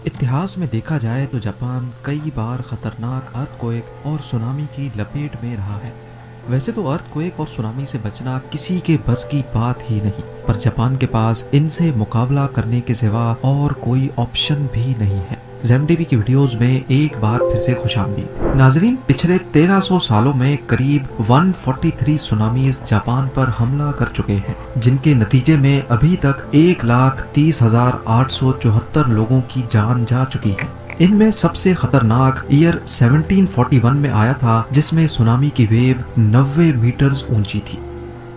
इतिहास में देखा जाए तो जापान कई बार खतरनाक अर्थक्वेक और सुनामी की लपेट में रहा है। वैसे तो अर्थक्वेक और सुनामी से बचना किसी के बस की बात ही नहीं, पर जापान के पास इनसे मुकाबला करने के सिवा और कोई ऑप्शन भी नहीं है। ज़ेम की वीडियोस में एक बार फिर से खुशामदीद। नाजरीन, पिछले 1300 सालों में करीब 143 सुनामीज जापान पर हमला कर चुके हैं, जिनके नतीजे में अभी तक 1,30,874 लोगों की जान जा चुकी है। इनमें सबसे खतरनाक ईयर 1741 में आया था, जिसमें सुनामी की वेव 90 मीटर्स ऊंची थी।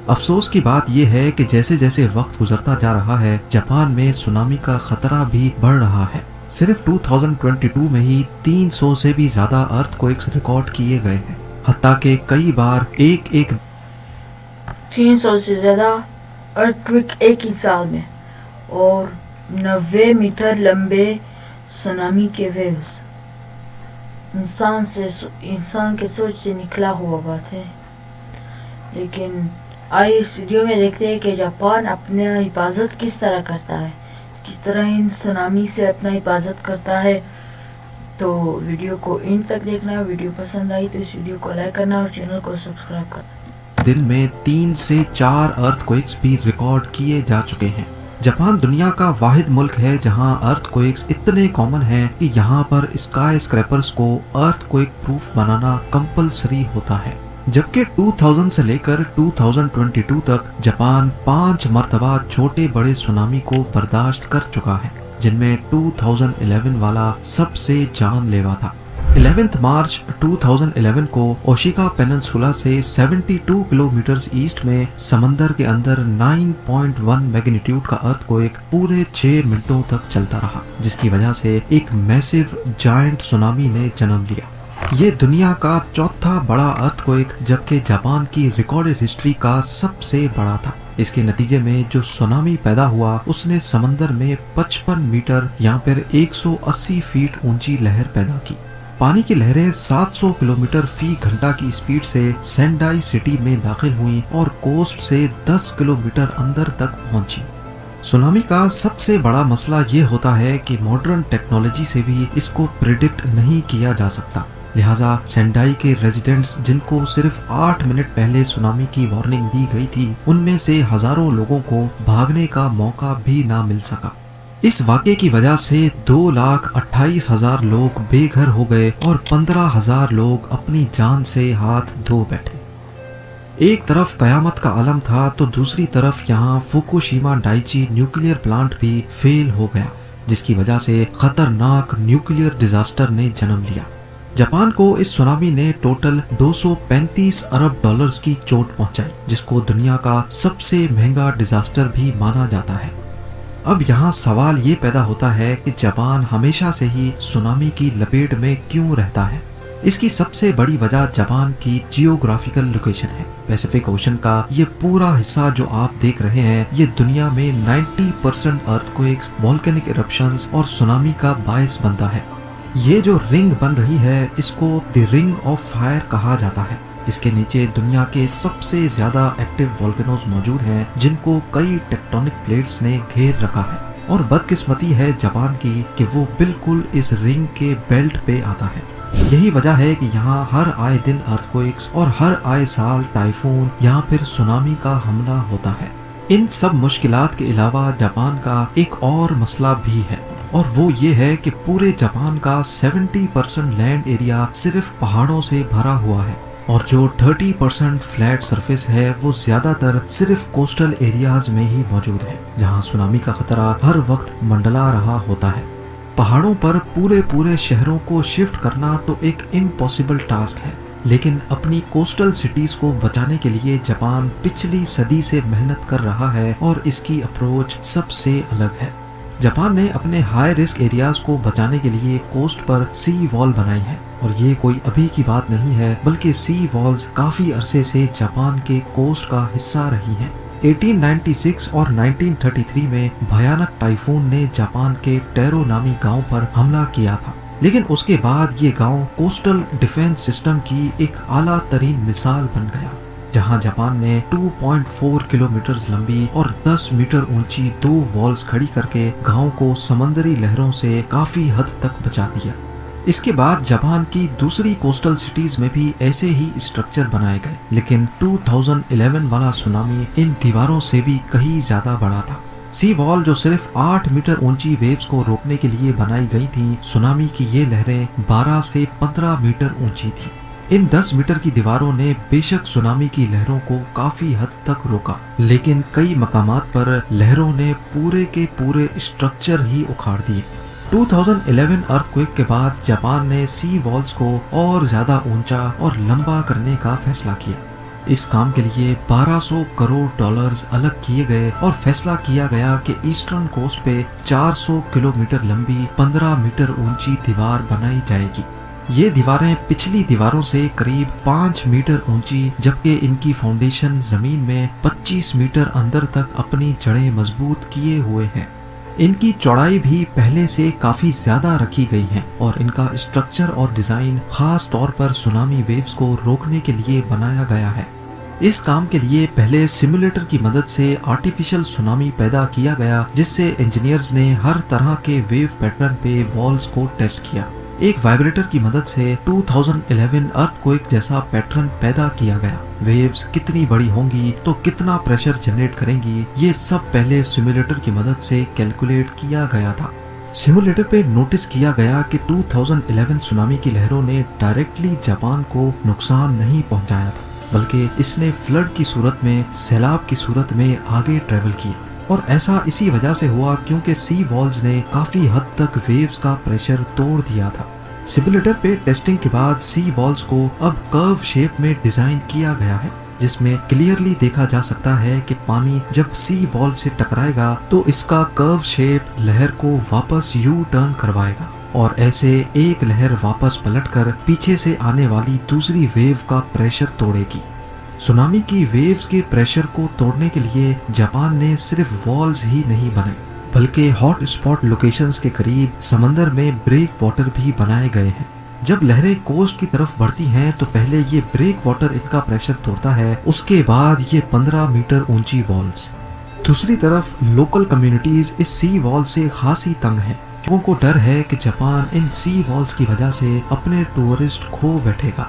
अफसोस की बात यह है कि जैसे जैसे वक्त गुजरता जा रहा है, जापान में सुनामी का खतरा भी बढ़ रहा है। सिर्फ 2022 में ही 300 से भी ज्यादा अर्थक्वेक्स रिकॉर्ड किए गए हैं। हत्ता के कई बार एक 300 से ज्यादा अर्थक्वेक एक ही साल में, और 90 मीटर लंबे सुनामी के वेव्स इंसान के सोच से निकला हुआ बात है। लेकिन आइए इस वीडियो में देखते हैं कि जापान अपनी हिफाजत किस तरह करता है, किस तरह इन सुनामी से अपना हिफाजत करता है। तो वीडियो को इन तक देखना। वीडियो पसंद आई तो इस वीडियो को लाइक करना और चैनल को सब्सक्राइब करना। दिन में 3 से 4 अर्थक्वेक्स भी रिकॉर्ड किए जा चुके हैं। जापान दुनिया का वाहिद मुल्क है जहां अर्थक्वेक्स इतने कॉमन हैं कि यहां पर स्काई स्क्रैपर्स को अर्थक्वेक प्रूफ बनाना कंपलसरी होता है। जबकि 2000 से लेकर 2022 तक जापान 5 मर्तबा छोटे बड़े सुनामी को बर्दाश्त कर चुका है, जिनमें 2011 वाला सबसे जानलेवा था। 11 मार्च 2011 को ओशिका पेनिनसुला से 72 किलोमीटर ईस्ट में समंदर के अंदर 9.1 मैग्नीट्यूड का अर्थक्वेक पूरे 6 मिनटों तक चलता रहा, जिसकी वजह से एक मैसिव जायंट सुनामी ने जन्म लिया। ये दुनिया का चौथा बड़ा अर्थक्वेक, जबकि जापान की रिकॉर्डेड हिस्ट्री का सबसे बड़ा था। इसके नतीजे में जो सुनामी पैदा हुआ उसने समंदर में 55 मीटर या फिर 180 फीट ऊंची लहर पैदा की। पानी की लहरें 700 किलोमीटर फी घंटा की स्पीड से सेंडाई सिटी में दाखिल हुई और कोस्ट से 10 किलोमीटर अंदर तक पहुंची। सुनामी का सबसे बड़ा मसला ये होता है कि मॉडर्न टेक्नोलॉजी से भी इसको प्रिडिक्ट नहीं किया जा सकता। लिहाजा सेंडाई के रेजिडेंट्स, जिनको सिर्फ 8 मिनट पहले सुनामी की वार्निंग दी गई थी, उनमें से हजारों लोगों को भागने का मौका भी ना मिल सका। इस वाक़े की वजह से 2,28,000 लोग बेघर हो गए और 15,000 लोग अपनी जान से हाथ धो बैठे। एक तरफ कयामत का आलम था तो दूसरी तरफ यहाँ फुकुशिमा डाइची न्यूक्लियर प्लांट भी फेल हो गया, जिसकी वजह से खतरनाक न्यूक्लियर डिजास्टर ने जन्म लिया। जापान को इस सुनामी ने टोटल 235 अरब डॉलर्स की चोट पहुंचाई, जिसको दुनिया का सबसे महंगा डिजास्टर भी माना जाता है। अब यहाँ सवाल ये पैदा होता है कि जापान हमेशा से ही सुनामी की लपेट में क्यों रहता है। इसकी सबसे बड़ी वजह जापान की जियोग्राफिकल लोकेशन है। पैसिफिक ओशन का ये पूरा हिस्सा जो आप देख रहे हैं, ये दुनिया में 90% अर्थक्वेक्स, वोल्केनिक इरप्शंस और सुनामी का बायस बनता है। ये जो रिंग बन रही है, इसको द रिंग ऑफ फायर कहा जाता है। इसके नीचे दुनिया के सबसे ज्यादा एक्टिव वोल्केनोज मौजूद हैं, जिनको कई टेक्टोनिक प्लेट्स ने घेर रखा है। और बदकिस्मती है जापान की कि वो बिल्कुल इस रिंग के बेल्ट पे आता है। यही वजह है कि यहाँ हर आए दिन अर्थक्वेक्स और हर आए साल टाइफून या फिर सुनामी का हमला होता है। इन सब मुश्किलात के अलावा जापान का एक और मसला भी है, और वो ये है कि पूरे जापान का 70% लैंड एरिया सिर्फ पहाड़ों से भरा हुआ है, और जो 30% फ्लैट सरफेस है वो ज्यादातर सिर्फ कोस्टल एरियाज में ही मौजूद है, जहाँ सुनामी का खतरा हर वक्त मंडला रहा होता है। पहाड़ों पर पूरे शहरों को शिफ्ट करना तो एक इम्पॉसिबल टास्क है, लेकिन अपनी कोस्टल सिटीज को बचाने के लिए जापान पिछली सदी से मेहनत कर रहा है, और इसकी अप्रोच सबसे अलग है। जापान ने अपने हाई रिस्क एरियाज को बचाने के लिए कोस्ट पर सी वॉल बनाई है, और ये कोई अभी की बात नहीं है, बल्कि सी वॉल्स काफी अरसे से जापान के कोस्ट का हिस्सा रही हैं। 1896 और 1933 में भयानक टाइफून ने जापान के टेरो नामी गांव पर हमला किया था, लेकिन उसके बाद ये गांव कोस्टल डिफेंस सिस्टम की एक आला तरीन मिसाल बन गया। जहां जापान ने 2.4 किलोमीटर लंबी और 10 मीटर ऊंची 2 वॉल्स खड़ी करके गांव को समंदरी लहरों से काफी हद तक बचा दिया। इसके बाद जापान की दूसरी कोस्टल सिटीज में भी ऐसे ही स्ट्रक्चर बनाए गए, लेकिन 2011 वाला सुनामी इन दीवारों से भी कहीं ज्यादा बड़ा था। सी वॉल जो सिर्फ 8 मीटर ऊंची वेव्स को रोकने के लिए बनाई गई थी, सुनामी की ये लहरें 12 से 15 मीटर ऊंची थी। इन 10 मीटर की दीवारों ने बेशक सुनामी की लहरों को काफी हद तक रोका, लेकिन कई मकामात पर लहरों ने पूरे के पूरे स्ट्रक्चर ही उखाड़ दिए। 2011 अर्थक्वेक के बाद जापान ने सी वॉल्स को और ज्यादा ऊंचा और लंबा करने का फैसला किया। इस काम के लिए 1200 करोड़ डॉलर्स अलग किए गए और फैसला किया गया कि ईस्टर्न कोस्ट पे 400 किलोमीटर लंबी 15 मीटर ऊंची दीवार बनाई जाएगी। ये दीवारें पिछली दीवारों से करीब 5 मीटर ऊंची, जबकि इनकी फाउंडेशन जमीन में 25 मीटर अंदर तक अपनी जड़ें मजबूत किए हुए हैं। इनकी चौड़ाई भी पहले से काफी ज्यादा रखी गई है और इनका स्ट्रक्चर और डिजाइन खास तौर पर सुनामी वेव्स को रोकने के लिए बनाया गया है। इस काम के लिए पहले सिमुलेटर की मदद से आर्टिफिशियल सुनामी पैदा किया गया, जिससे इंजीनियर्स ने हर तरह के वेव पैटर्न पे वॉल्स को टेस्ट किया। एक वाइब्रेटर की मदद से 2011 अर्थक्वेक जैसा पैटर्न पैदा किया गया। वेव्स कितनी बड़ी होंगी तो कितना प्रेशर जनरेट करेंगी, ये सब पहले सिमुलेटर की मदद से कैलकुलेट किया गया था। सिमुलेटर पे नोटिस किया गया कि 2011 सुनामी की लहरों ने डायरेक्टली जापान को नुकसान नहीं पहुंचाया था, बल्कि इसने फ्लड की सूरत में, सैलाब की सूरत में आगे ट्रेवल किया। और ऐसा इसी वजह से हुआ क्योंकि सी वॉल्स ने काफी हद तक वेव्स का प्रेशर तोड़ दिया था। सिमुलेटर पे टेस्टिंग के बाद सी वॉल्स को अब कर्व शेप में डिजाइन किया गया है, जिसमें क्लियरली देखा जा सकता है कि पानी जब सी वॉल से टकराएगा तो इसका कर्व शेप लहर को वापस यू टर्न करवाएगा और ऐसे एक लहर वापस पलटकर पीछे से आने वाली दूसरी वेव का प्रेशर तोड़ेगी। सुनामी की वेव्स के प्रेशर को तोड़ने के लिए जापान ने सिर्फ वॉल्स ही नहीं बनाए, बल्कि हॉट स्पॉट लोकेशंस के करीब समंदर में ब्रेक वाटर भी बनाए गए हैं। जब लहरें कोस्ट की तरफ बढ़ती हैं तो पहले ये ब्रेक वाटर इनका प्रेशर तोड़ता है, उसके बाद ये 15 मीटर ऊंची वॉल्स। दूसरी तरफ लोकल कम्युनिटीज इस सी वॉल से खासी तंग है, क्योंकि डर है कि जापान इन सी वॉल्स की वजह से अपने टूरिस्ट खो बैठेगा।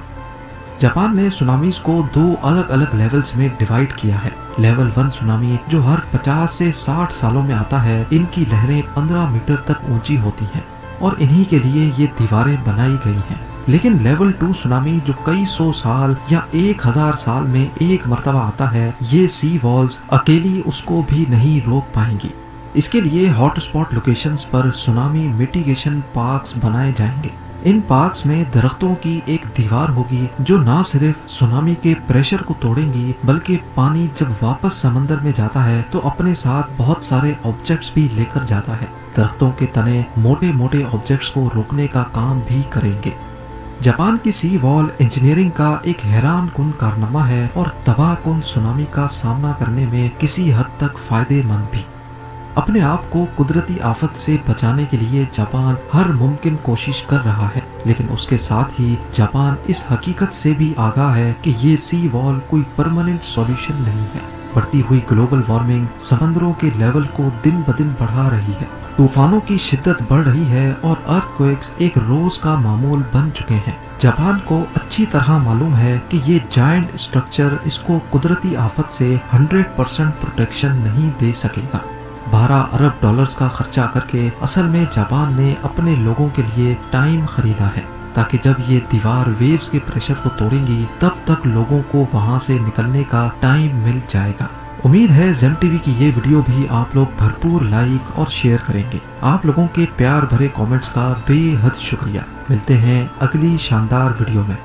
जापान ने सुनामीज को 2 अलग अलग लेवल्स में डिवाइड किया है। लेवल 1 सुनामी जो हर 50 से 60 सालों में आता है, इनकी लहरें 15 मीटर तक ऊंची होती हैं और इन्हीं के लिए ये दीवारें बनाई गई हैं। लेकिन लेवल 2 सुनामी जो कई 100 साल या 1000 साल में एक मर्तबा आता है, ये सी वॉल्स अकेली उसको भी नहीं रोक पाएंगी। इसके लिए हॉटस्पॉट लोकेशंस पर सुनामी मिटिगेशन पार्क्स बनाए जाएंगे। इन पार्क्स में दरख्तों की एक दीवार होगी जो न सिर्फ सुनामी के प्रेशर को तोड़ेंगी, बल्कि पानी जब वापस समंदर में जाता है तो अपने साथ बहुत सारे ऑब्जेक्ट्स भी लेकर जाता है। दरख्तों के तने मोटे मोटे ऑब्जेक्ट्स को रोकने का काम भी करेंगे। जापान की सी वॉल इंजीनियरिंग का एक हैरान कुन कारनामा है और तबाह कुन सुनामी का सामना करने में किसी हद तक फायदेमंद भी। अपने आप को कुदरती आफत से बचाने के लिए जापान हर मुमकिन कोशिश कर रहा है, लेकिन उसके साथ ही जापान इस हकीकत से भी आगाह है कि ये सी वॉल कोई परमानेंट सॉल्यूशन नहीं है। बढ़ती हुई ग्लोबल वार्मिंग समंदरों के लेवल को दिन ब दिन बढ़ा रही है, तूफानों की शिद्दत बढ़ रही है और अर्थक्वेक्स एक रोज का मामूल बन चुके हैं। जापान को अच्छी तरह मालूम है कि ये जायंट स्ट्रक्चर इसको कुदरती आफत से 100% प्रोटेक्शन नहीं दे सकेगा। 12 अरब डॉलर्स का खर्चा करके असल में जापान ने अपने लोगों के लिए टाइम खरीदा है, ताकि जब ये दीवार वेव्स के प्रेशर को तोड़ेंगी तब तक लोगों को वहां से निकलने का टाइम मिल जाएगा। उम्मीद है ज़ेम टीवी की ये वीडियो भी आप लोग भरपूर लाइक और शेयर करेंगे। आप लोगों के प्यार भरे कमेंट्स का बेहद शुक्रिया। मिलते हैं अगली शानदार वीडियो में।